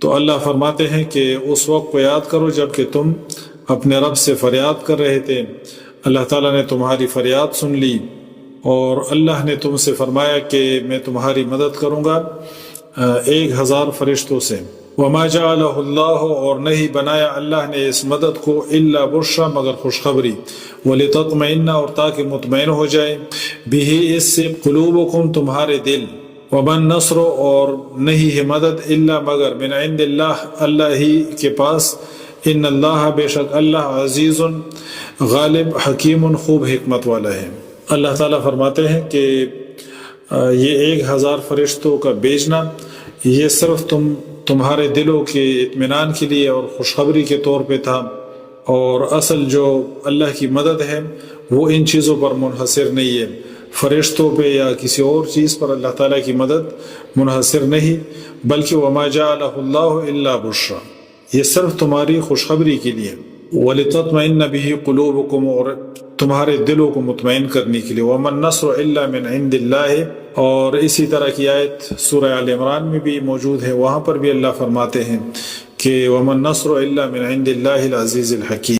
تو اللہ فرماتے ہیں کہ اس وقت کو یاد کرو جب کہ تم اپنے رب سے فریاد کر رہے تھے، اللہ تعالیٰ نے تمہاری فریاد سن لی، اور اللہ نے تم سے فرمایا کہ میں تمہاری مدد کروں گا 1000 فرشتوں سے۔ وما جعلہ اللہ، اور نہیں بنایا اللہ نے اس مدد کو الا بشرا، مگر خوشخبری، ولتطمئن، اور تاکہ مطمئن ہو جائے، بہ، اس سے، قلوبکم، تمہارے دل، وما النصر، اور نہیں ہے مدد الا مگر من عند اللہ، اللہ ہی کے پاس، ان اللہ، بے شک اللہ، عزیز، غالب، حکیم، خوب حکمت والا ہے۔ اللہ تعالیٰ فرماتے ہیں کہ یہ 1000 فرشتوں کا بھیجنا یہ صرف تمہارے دلوں کے اطمینان کے لیے اور خوشخبری کے طور پہ تھا، اور اصل جو اللہ کی مدد ہے وہ ان چیزوں پر منحصر نہیں ہے، فرشتوں پہ یا کسی اور چیز پر اللہ تعالیٰ کی مدد منحصر نہیں، بلکہ وما جعلہ اللہ الا بشرا، یہ صرف تمہاری خوشخبری کے لیے، وَلِتَطْمَئِنَّ بِهِ قُلُوبُكُمْ، اور تمہارے دلوں کو مطمئن کرنے کے لیے، وَمَا النَّصْرُ إِلَّا مِنْ عِنْدِ اللَّهِ، اور اسی طرح کی آیت سورہ آل عمران میں بھی موجود ہے، وہاں پر بھی اللہ فرماتے ہیں کہ وَمَا النَّصْرُ إِلَّا مِنْ عِنْدِ اللَّهِ الْعَزِيزِ الْحَكِيمِ۔